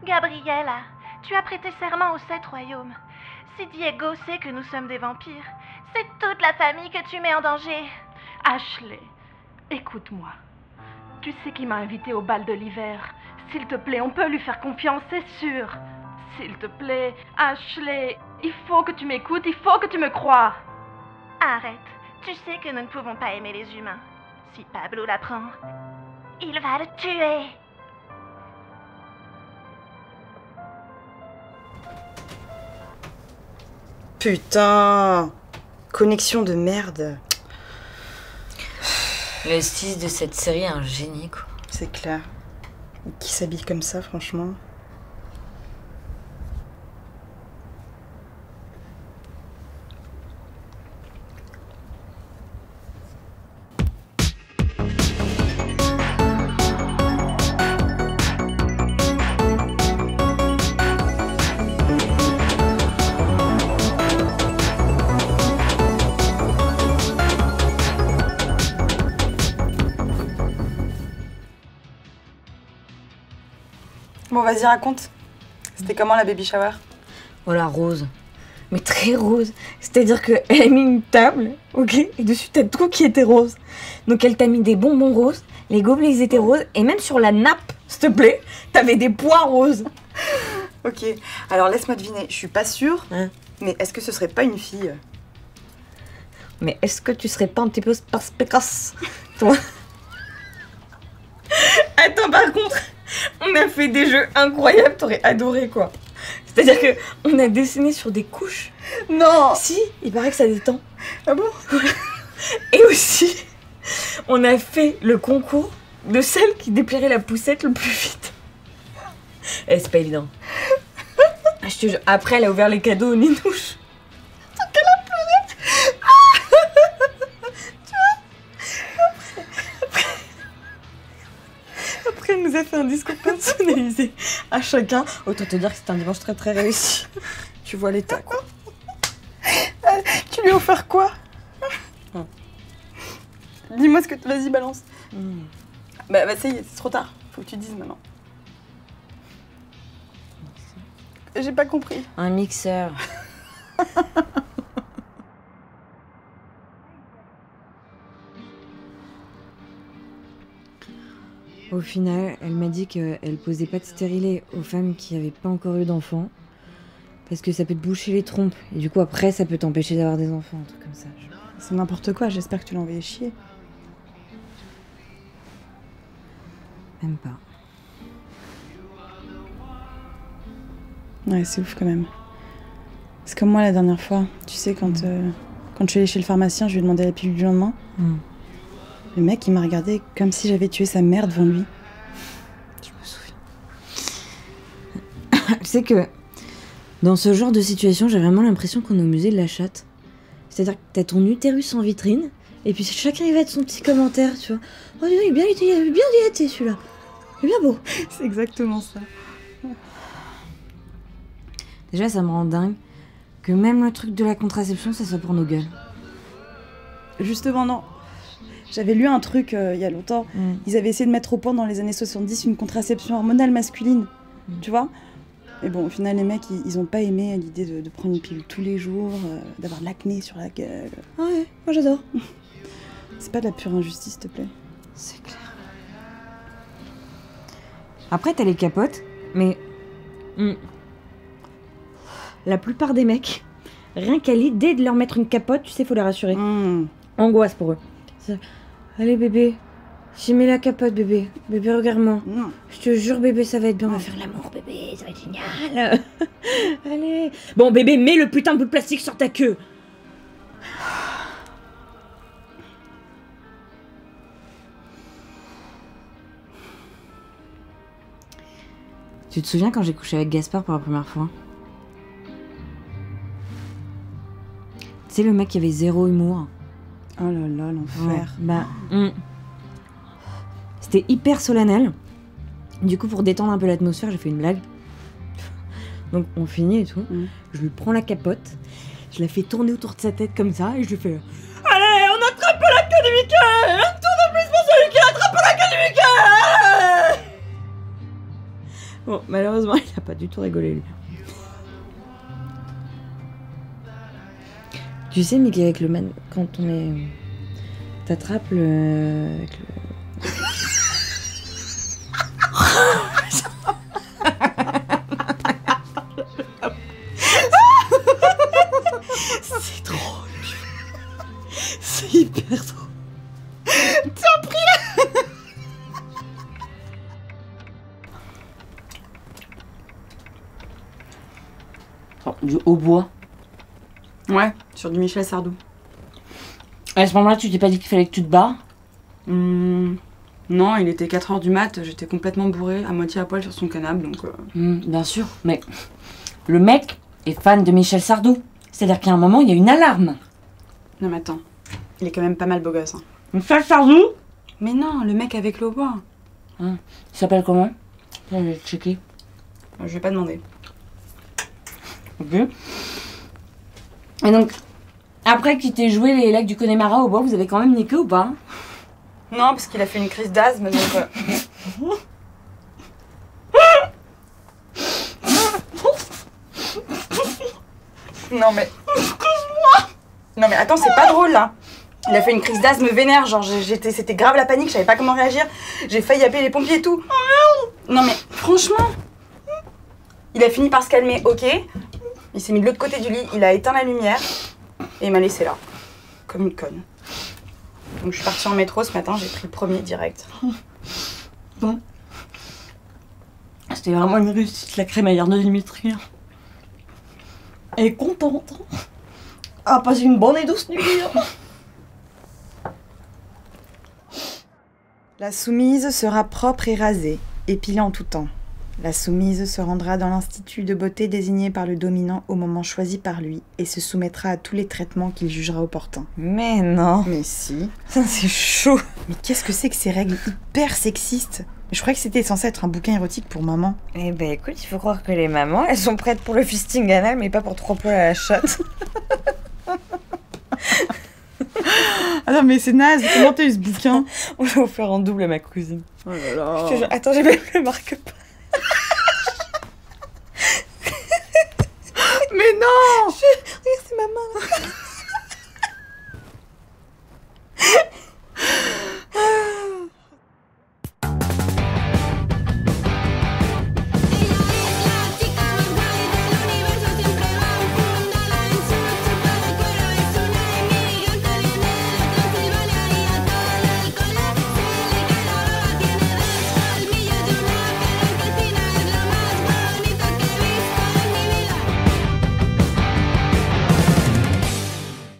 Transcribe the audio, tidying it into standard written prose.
Gabriella, tu as prêté serment aux 7 royaumes. Si Diego sait que nous sommes des vampires, c'est toute la famille que tu mets en danger. Ashley, écoute-moi. Tu sais qui m'a invité au bal de l'hiver. S'il te plaît, on peut lui faire confiance, c'est sûr. S'il te plaît, Ashley, il faut que tu m'écoutes, il faut que tu me croies. Arrête, tu sais que nous ne pouvons pas aimer les humains. Si Pablo l'apprend, il va le tuer. Putain! Connexion de merde. Le style de cette série est un génie, quoi. C'est clair. Qui s'habille comme ça, franchement? Bon, vas-y, raconte. C'était comment la baby shower? Voilà, rose. Mais très rose. C'est-à-dire qu'elle a mis une table, ok? Et dessus, t'as tout qui était rose. Donc elle t'a mis des bonbons roses, les gobelets ils étaient roses, et même sur la nappe, s'il te plaît, t'avais des pois roses. Ok, alors laisse-moi deviner. Je suis pas sûre, Hein? mais est-ce que ce serait pas une fille? Mais est-ce que tu serais pas un petit peu perspicace, toi? Attends, par contre, on a fait des jeux incroyables, t'aurais adoré, quoi. C'est-à-dire que on a dessiné sur des couches. Non! Si, il paraît que ça détend. Ah bon? Et aussi, on a fait le concours de celle qui déplierait la poussette le plus vite. Et c'est pas évident. Je te jure, après, elle a ouvert les cadeaux aux ninouches. Après, elle nous a fait un discours personnalisé à chacun. Autant te dire que c'était un dimanche très très réussi. Tu vois l'état, quoi. Tu lui as offert quoi? Hein. Dis-moi ce que... Vas-y, balance. Bah ça y est, c'est trop tard. Faut que tu dises maintenant. J'ai pas compris. Un mixeur. Au final, elle m'a dit qu'elle posait pas de stérilet aux femmes qui avaient pas encore eu d'enfants. Parce que ça peut te boucher les trompes. Et du coup, après, ça peut t'empêcher d'avoir des enfants, un truc comme ça. C'est n'importe quoi, j'espère que tu l'as envoyé chier. Même pas. Ouais, c'est ouf quand même. C'est comme moi la dernière fois. Tu sais, quand je suis allée chez le pharmacien, je lui ai demandé la pilule du lendemain. Le mec, il m'a regardé comme si j'avais tué sa mère devant lui. Je me souviens. Tu sais que dans ce genre de situation, j'ai vraiment l'impression qu'on est au musée de la chatte. C'est-à-dire que t'as ton utérus en vitrine, et puis chacun il va être son petit commentaire, tu vois. Oh, dis donc, il est bien diété celui-là. Il est bien beau. C'est exactement ça. Déjà, ça me rend dingue que même le truc de la contraception, ça soit pour nos gueules. Justement, non. J'avais lu un truc il y a longtemps. Ils avaient essayé de mettre au point dans les années 70 une contraception hormonale masculine. Tu vois? Mais bon, au final, les mecs, ils ont pas aimé l'idée de prendre une pilule tous les jours, d'avoir de l'acné sur la gueule. Ah ouais, moi j'adore. C'est pas de la pure injustice, s'il te plaît. C'est clair. Après, t'as les capotes, mais la plupart des mecs, rien qu'à l'idée de leur mettre une capote, tu sais, faut les rassurer. Angoisse pour eux. Allez bébé, j'ai mis la capote bébé. Bébé, regarde-moi. Je te jure bébé, ça va être bien. On va faire l'amour bébé, ça va être génial. Allez. Bon bébé, mets le putain de bout de plastique sur ta queue. Tu te souviens quand j'ai couché avec Gaspard pour la première fois? Tu sais, le mec qui avait zéro humour. Oh là là, l'enfer. C'était hyper solennel. Du coup, pour détendre un peu l'atmosphère, j'ai fait une blague. Donc, on finit et tout. Je lui prends la capote, je la fais tourner autour de sa tête comme ça, et je lui fais allez, on attrape la queue du Mickey. Un tour de plus pour celui qui attrape la queue du Mickey. Bon, malheureusement, il a pas du tout rigolé, lui. Tu sais, Mickey, avec le man... quand on est... T'attrapes le... avec le... C'est drôle. C'est hyper drôle. T'as pris Du hautbois. Ouais, sur du Michel Sardou. À ce moment-là, tu t'es pas dit qu'il fallait que tu te barres? Non, il était 4h du mat, j'étais complètement bourrée, à moitié à poil sur son canapé, donc... Bien sûr, mais le mec est fan de Michel Sardou. C'est-à-dire qu'à un moment, il y a une alarme. Non mais attends, il est quand même pas mal beau gosse. Hein. Michel Sardou? Mais non, le mec avec le hautbois. Il s'appelle comment? Je vais checker. Je vais pas demander. Ok. Et donc, après qu'il t'ait joué les lacs du Connemara au bois, vous avez quand même niqué ou pas? Non, parce qu'il a fait une crise d'asthme, donc... Non mais... Excuse-moi. Non mais attends, c'est pas drôle là. Il a fait une crise d'asthme vénère, genre c'était grave la panique, je savais pas comment réagir. J'ai failli appeler les pompiers et tout. Oh merde. Non mais franchement... Il a fini par se calmer, ok. Il s'est mis de l'autre côté du lit, il a éteint la lumière et il m'a laissé là. Comme une conne. Donc je suis partie en métro ce matin, j'ai pris le premier direct. Bon. C'était vraiment une réussite, la crémaillère de Dimitri. Elle est contente. Elle a passé une bonne et douce nuit. La soumise sera propre et rasée, épilée en tout temps. La soumise se rendra dans l'institut de beauté désigné par le dominant au moment choisi par lui et se soumettra à tous les traitements qu'il jugera opportuns. Mais non. Mais si. Ça, c'est chaud. Mais qu'est-ce que c'est que ces règles hyper sexistes? Je croyais que c'était censé être un bouquin érotique pour maman. Eh ben écoute, il faut croire que les mamans, elles sont prêtes pour le fisting anal, mais pas pour 3 poils à la chatte. Ah non mais c'est naze, comment t'as eu ce bouquin? On l'a offert en double à ma cousine. Oh là là. Attends, j'ai même le marque-page.